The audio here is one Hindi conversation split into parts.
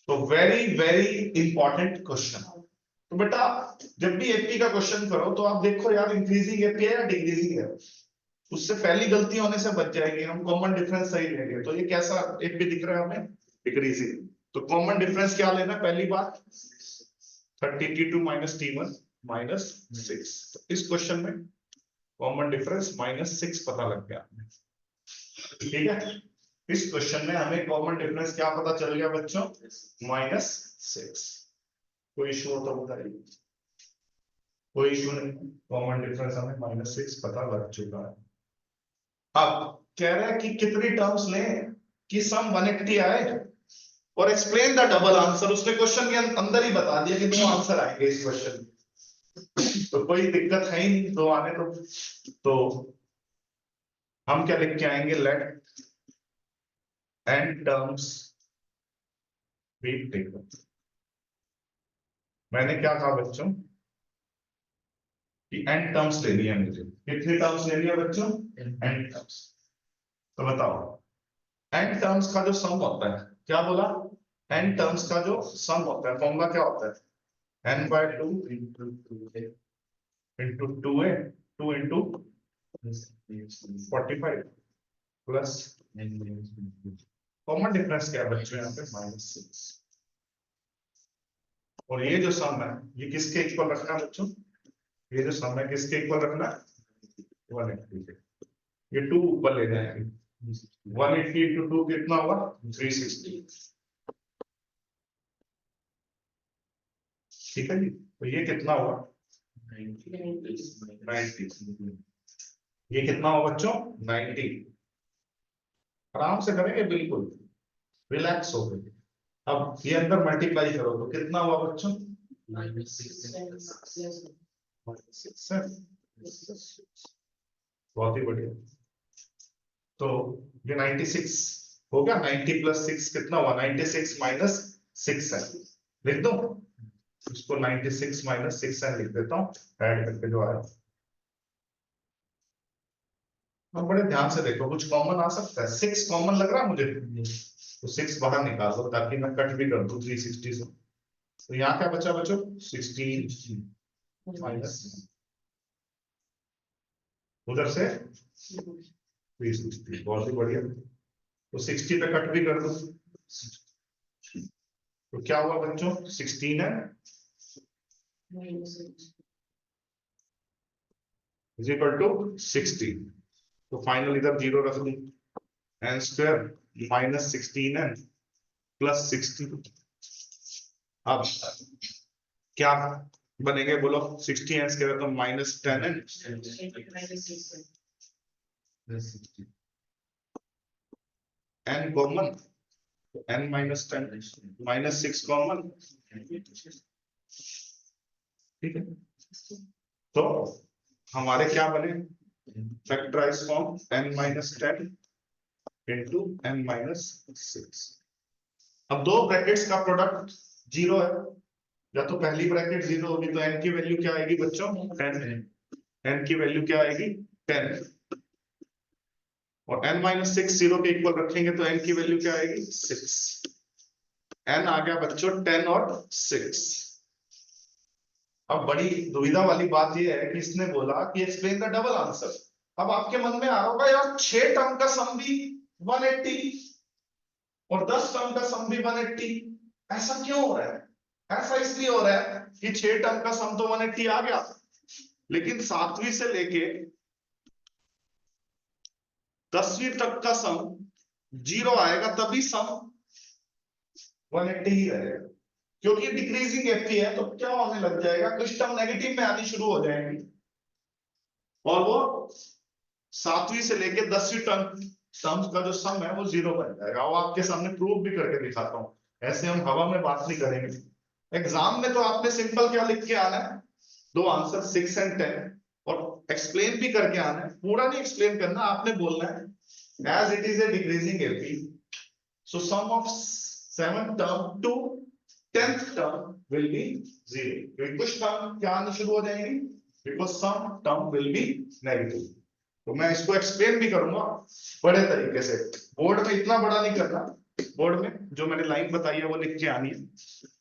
तो वेरी वेरी इंपॉर्टेंट क्वेश्चन। तो बेटा जब भी एपी का क्वेश्चन करो तो आप देखो यार इंक्रीजिंग एपी है या डिक्रीजिंग है, उससे पहली गलती होने से बच जाएगी। हम कॉमन डिफरेंस सही लेंगे। तो ये कैसा एपी दिख रहा है हमें, डिक्रीजिंग। तो कॉमन डिफरेंस क्या लेना, पहली बात 30t2 माइनस t1 माइनस 6। तो इस क्वेश्चन में कॉमन डिफरेंस -6 पता लग गया। ठीक है, इस क्वेश्चन में हमें कॉमन डिफरेंस क्या पता चल गया बच्चों, -6। कोई इशू हो तो बताइए। कोई इशू नहीं, कॉमन डिफरेंस हमें -6 पता लग चुका है। अब कह रहा है कि कितनी टर्म्स लें कि सम 180 आए और एक्सप्लेन द डबल आंसर। उसने क्वेश्चन के अंदर ही बता दिया कि दो आंसर आएंगे इस क्वेश्चन में, तो कोई दिक्कत है ही नहीं, दो आने तो हम क्या लिख के आएंगे, let n terms be taken. मैंने क्या कहा बच्चों कि n टर्म्स लेनी है मुझे। कितनी टर्म्स लेनी है बच्चों, n टर्म्स। तो बताओ n टर्म्स का जो सम होता है, क्या बोला, n टर्म्स का जो सम होता है, फॉर्मूला क्या होता है, n/2 into 2a 2 into 45 plus common difference क्या है बच्चों यहाँ पे -6। और ये जो सम है ये किसके इक्वल रखना है बच्चों, ये जो सम है किसके इक्वल रखना है, 180 के। ये 2 ऊपर ले जाएंगे, 180 इंटू 2 कितना हुआ, 360। ठीक है जी, तो ये कितना हुआ 90। ये कितना हुआ बच्चों 90। आराम से करेंगे बिल्कुल, रिलैक्स हो गए। अब ये अंदर मल्टीप्लाई करो तो कितना हुआ बच्चों, बहुत ही बढ़िया। तो ये 96 हो गया, 90 प्लस 6 कितना हुआ, 96 माइनस 6 है। लिख दो इसको, 96 माइनस 6 है लिख देता हूँ, ऐड करके जो आया। अब बड़े ध्यान से देखो, कुछ कॉमन आ सकता है, 6 कॉमन लग रहा है मुझे, तो 6 बाहर निकाल दो ताकि मैं कट भी कर दूं 360 से। तो यहाँ क्या बचा बच्चों, 16 माइनस उधर से 360, बहुत ही बढ़िया। तो 60 पे कट भी कर दो, तो क्या हुआ बच्चों, 16 है इज इक्वल टू 60। तो फाइनल इधर 0 रख दी, n square minus 16n plus 60। अब क्या बनेंगे बोलो, 60n स्क्वायर तो minus 10n n common, n minus 10 minus 6 common. ठीक है, तो हमारे क्या बने, factorise form n minus 10 into n minus 6। अब दो ब्रैकेट्स का प्रोडक्ट 0 है, या तो पहली ब्रैकेट 0 होगी तो n की वैल्यू क्या आएगी बच्चों, 10 है। n की वैल्यू क्या आएगी 10, और n माइनस 6 0 के इक्वल रखेंगे तो n की वैल्यू क्या आएगी 6। n आ गया बच्चों 10 और 6। अब बड़ी दुविधा वाली बात यह है कि इसने बोला कि एक्सप्लेन द डबल आंसर। अब आपके मन में आ रहा होगा यार 6 टर्म का सम भी 180 और 10 टर्म का सम भी 180, ऐसा क्यों हो रहा है। ऐसा इसलिए हो रहा है कि 6 टर्म का सम तो 180 आ गया, लेकिन 7वीं से लेके 10वीं तक का सम 0 आएगा, तभी सम 180 ही रहेगा। क्योंकि डिक्रीजिंग एफपी है तो क्या होने लग जाएगा, कुछ टर्म नेगेटिव में आनी शुरू हो जाएंगी, और वो 7वीं से लेके 10वीं टर्म्स का जो सम है वो 0 बन जाएगा। वो आपके सामने प्रूव भी करके दिखाता हूँ, ऐसे हम हवा में बात नहीं करेंगे। एग्जाम में तो आपने सिंपल क्या लिख के आना है, दो आंसर 6 एंड 10, और एक्सप्लेन भी करके आना है। पूरा नहीं एक्सप्लेन करना, आपने बोलना है as it is a decreasing LP, so sum of 7th term to 10th term will be 0। कुछ टर्म क्या आने शुरू हो जाएंगे, because some term will be negative। तो मैं इसको एक्सप्लेन भी करूंगा बड़े तरीके से, बोर्ड में इतना बड़ा नहीं करना, बोर्ड में जो मैंने लाइन बताई है वो लिख के आनी है।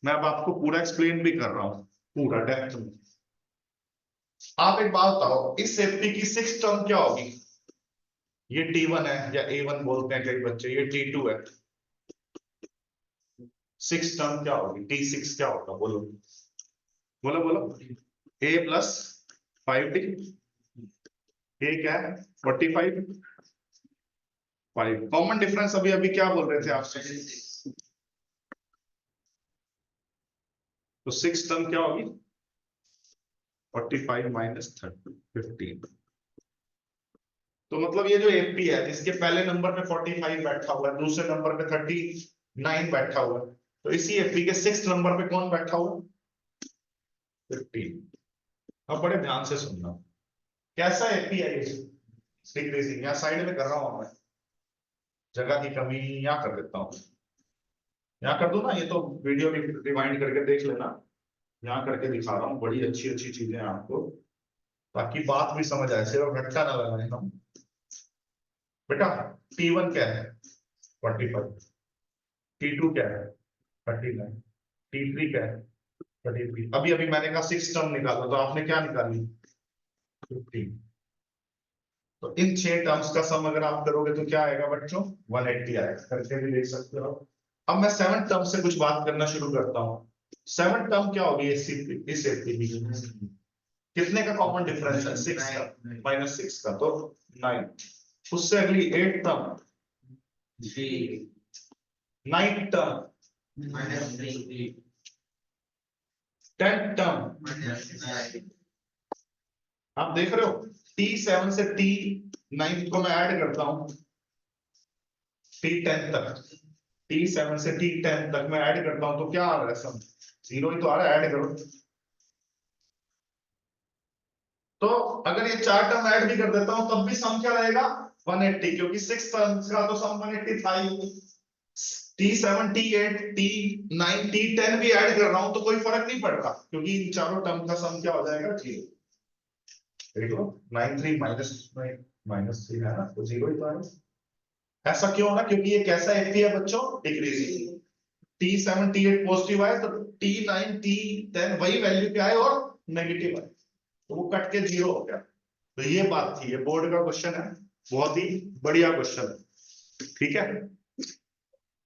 मैं अब आपको पूरा एक्सप्लेन भी कर रहा हूं पूरा डेप्थ में। आप एक बात बताओ, इस सेफ्टी की 6th टर्म क्या होगी? ये T1 है या A1 बोलते हैं कई बच्चे, ये T2 है। 6th टर्म क्या होगी? T6 क्या होगा? बोलो बोलो बोलो। A प्लस 5D, A क्या है? 45, 5। कॉमन डिफरेंस अभी अभी क्या बोल रहे थे आपसे? तो 6th टर्म क्या होगी? 45 माइनस 15। तो मतलब ये जो एपी है, इसके पहले नंबर पे 45 बैठा हुआ है, दूसरे नंबर पे 39 बैठा हुआ है, तो इसी एपी के 6th नंबर पे कौन बैठा हुआ? 15। अब बड़े ध्यान से सुनना, कैसा एपी है ये? डिक्रीजिंग। यहाँ साइड में कर रहा हूं मैं, जगह की कमी यहाँ कर देता हूँ, यहाँ कर दूं ना, ये तो वीडियो भी रिवाइंड करके देख लेना। यहाँ करके दिखा रहा हूँ, बड़ी अच्छी अच्छी चीजें हैं आपको, ताकि बात भी समझ आए, सिर्फ रट्टा ना लगाए हम। बेटा T1 क्या है? 45। T2 क्या है? 39। T3 क्या है? 33। अभी अभी मैंने कहा 6 टर्म निकाला, तो आपने क्या निकाली? 15। तो इन 6 टर्म्स का सम अगर आप करोगे तो क्या आएगा बच्चों? 180 आएगा, करके भी देख सकते हो। अब मैं 7 टर्म से कुछ बात करना शुरू करता हूँ। 7 टर्म क्या होगी इस एपी की? कितने का कॉमन डिफरेंस है? 6 का, -6 का, तो 9। उससे अगली 8 टर्म, 9 टर्म, 10 टर्म। आप देख रहे हो, T7 से T9 को मैं ऐड करता हूं, T10 तक, T7 से T10 तक मैं ऐड करता हूं, तो क्या आ रहा है सम? 0 ही तो आ रहा है, ऐड करो। तो अगर ये 4 टर्म ऐड भी कर देता हूं तब भी सम क्या रहेगा? 180, क्योंकि 6 टर्म्स का तो सम 180 था ही। T7 T8 T9 T10 भी ऐड कर रहा हूं तो कोई फर्क नहीं पड़ रहा, क्योंकि इन चारों टर्म का सम क्या हो जाएगा? 0। देखो 93 -3 है ना, तो 0 ही तो आएगा। ऐसा क्यों हो रहा? क्योंकि ये कैसा एपी है बच्चों? डिक्रीजिंग। T7 T8 पॉजिटिव आए तो T9 T10 वही वैल्यू पे आए और नेगेटिव आए, तो वो कट के 0 हो गया। तो ये बात थी, ये बोर्ड का क्वेश्चन है, बहुत ही बढ़िया क्वेश्चन है, ठीक है।